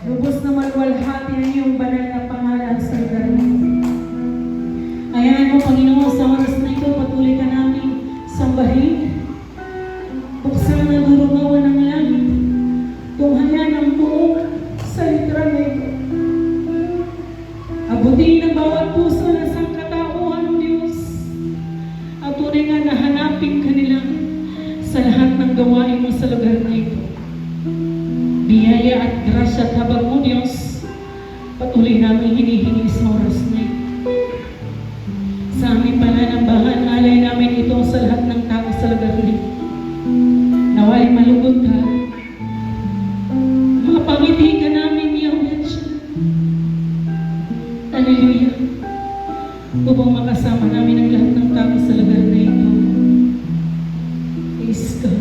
Lubos na maluwalhati ang iyong banal na pangalan sa lugar nito. Ayan mo, Panginoon, sa oras na ito, patuloy ka namin sambahin. Buksan na durungawan ng langit. Tunghayan ang buong salitra na ito. Abutin ang bawat puso ng sangkatauhan ng Diyos. At tunay nga nahanapin ka nila sa lahat ng gawain mo sa lugar na ito. Biyaya at grasya at habag mo, Diyos, patuloy namin hinihingi sa oras na ito. Sa aming pananambahan, alay namin ito sa lahat ng tao sa lugar nito. Naway malugod ka, mapangiti ka namin, Yahweh. Hallelujah. Upang makasama namin ang lahat ng tao sa lugar na ito. Praise God.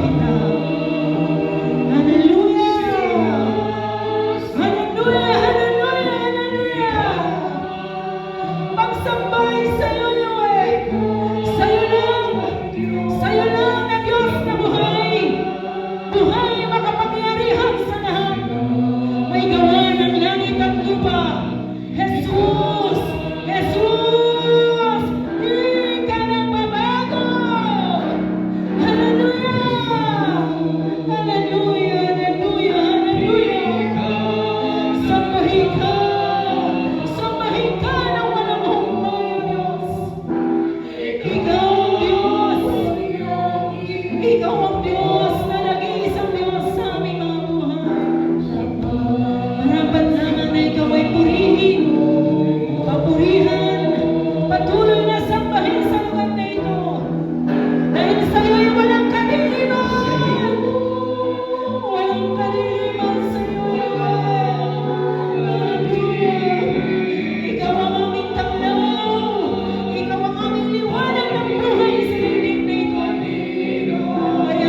kita. Hallelujah! Hallelujah! Hallelujah! Hallelujah! Pagsambay sa'yo, Yahweh. Sa'yo lang na Diyos na buhay. Buhay makapangyarihan sa lahat. May gawa ng langit at lupa. Jesus! Jesus! Di ka nagbabago! Hallelujah! Hallelujah! Hallelujah! Hallelujah! Sambahin ka! Sambahin ka ng walang humpay, O Diyos! Ikaw ang Diyos! Ikaw ang Diyos na nag-iisang Diyos sa aming mga buhay. Marapat lamang na ikaw ay purihin, papurihan, patuloy na sambahin sa lugar na ito. Dahil sa'yo ay walang kadiliman. Walang kadiliman sa'yo, Hallelujah. Ikaw ang aming taglaw. Ikaw ang aming liwanag ng buhay sa daigdig na ito. Kaya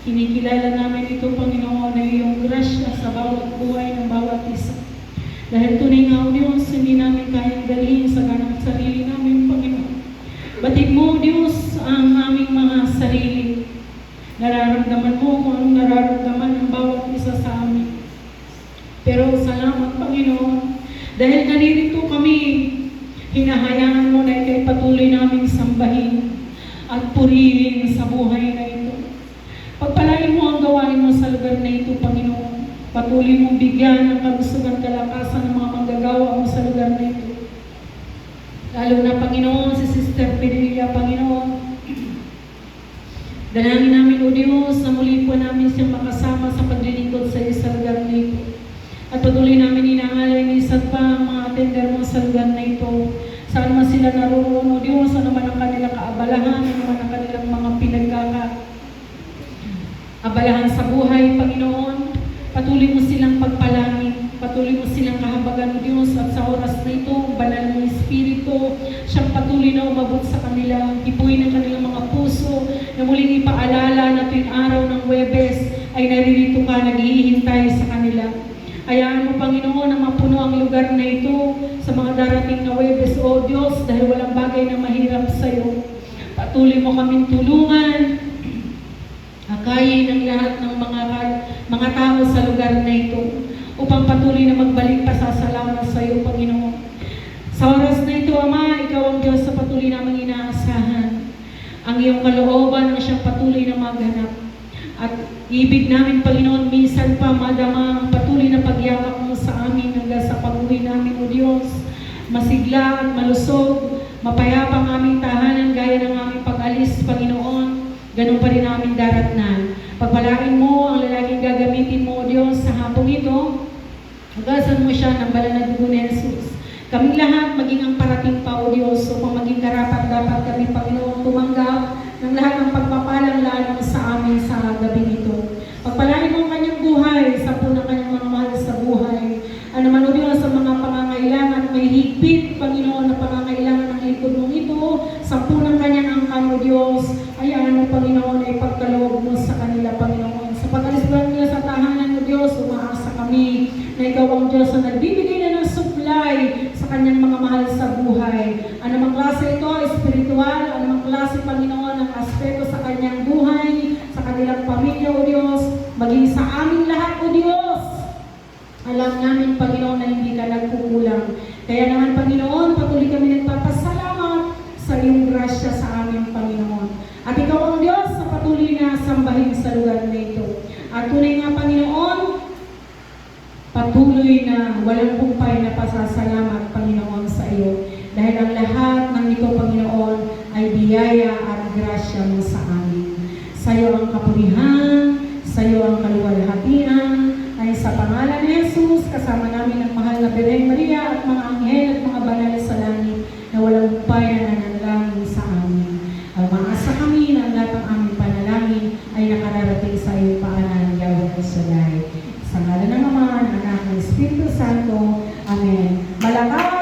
Kinikilala namin ito, Panginoon, na iyong grasya sa bawat buhay ng bawat isa. Dahil tunay nga, O Diyos, hindi namin kayang dalhin sa ganang sarili namin, Panginoon. Batid mo, O Diyos, ang aming mga sarili. Nararamdaman mo kung anong nararamdaman ng bawat isa sa amin. Pero salamat, Panginoon, dahil naririto kami, hinahayaan mo na ikay patuloy naming sambahin at purihin sa buhay na ito. Pagpalain mo ang gawain mo sa lugar na ito, Panginoon. Patuloy mong bigyan ng kagustugan kalakasan ng mga manggagawa mo sa lugar na ito. Lalo na, Panginoon, si Sister Pedilla, Panginoon. Dalangin namin, O Diyos, na muli po namin siyang makasama sa paglilingkod sa iyo sa lugar na ito. At patuloy namin inaalay ni isa't pa ang mga attender mo sa lugar na ito. Saan man sila naroon, O Diyos, ano man ang kanilang kaabalahan, ano man ang kanilang mga abalahan sa buhay, Panginoon. Patuloy mo silang pagpalangin, patuloy mo silang kahabagan, O Diyos, at sa oras na ito, banal ng Espiritu, siyang patuloy na umabot sa kanila, ipuin ang kanilang mga puso, na muling ipaalala na tuwing araw ng Huwebes ay naririto ka, naghihintay sa kanila. Hayaan mo, Panginoon, na mapuno ang lugar na ito sa mga darating na Huwebes, O Diyos, dahil walang bagay na mahirap sa iyo. Patuloy mo kaming tulungan, akayin ang lahat ng mga tao sa lugar na ito upang patuloy na magbalik pasasalamat sa iyo, Panginoon. Sa oras na ito, Ama, ikaw ang Diyos sa patuloy namang inaasahan. Ang iyong kalooban ang siyang patuloy na maghanap. At ibig namin, Panginoon, minsan pa madama ang patuloy na pagyakap mo sa amin hanggang sa pag-uwi namin, O Diyos. Masigla at malusog, mapayapa ang aming tahanan gaya ng aming pag-alis, Panginoon. Ganun pa rin namin daratnan. Pagpalain mo ang lalaking gagamitin mo, O Diyos, sa hapong ito. Hugasan mo siya ng banal na dugo ni Jesus. Kaming lahat, maging ang parating pa, O Diyos, upang maging karapat-dapat kami, Panginoon, tumanggap ng lahat ng pagpapalang lalo sa amin sa gabi nito. Pagpalain mo ang kanyang buhay, sa ng kanyang mga mahal sa buhay. Ano man, O Diyos, sa mga pangangailangan, may higpit, Panginoon, na pangangailangan ng likod mong ito, sa ng kanyang angkan, O Diyos, hayaan mo, Panginoon, ay pagkaloob mo sa kanila, Panginoon. Sa pag-alis ba nila sa tahanan, O Diyos, umaasa kami na ikaw ang Diyos na nagbibigay na ng supply sa kanyang mga mahal sa buhay. Anumang klase ito, espiritual, anumang klase, Panginoon, ang aspeto sa kanyang buhay, sa kanilang pamilya, O Diyos, maging sa aming lahat, O Diyos. Alam namin, Panginoon, na hindi ka nagkukulang. Kaya naman, Panginoon, patuloy kami nagpapasalamat sa iyong grasya sa aming Panginoon. At ikaw ang Diyos sa patuloy na sambahin sa lugar na ito. At tunay nga, Panginoon, patuloy na walang humpay na pasasalamat, Panginoon, sa iyo. Dahil ang lahat ng ito, Panginoon, ay biyaya at grasya mo sa amin. Sa iyo ang kapurihan, sa iyo ang kaluwalhatian, ay sa pangalan ni Jesus, kasama namin ang mahal na Birheng Maria at mga anghel at mga banal sa langit na walang humpay na nananalangin sa amin. Umaasa kami na ang lahat ng aming panalangin ay nakararating sa iyong paanan, Yahweh Shaddai. Sa ngalan ng Ama, Anak, ng Espiritu Santo. Amen. Malakas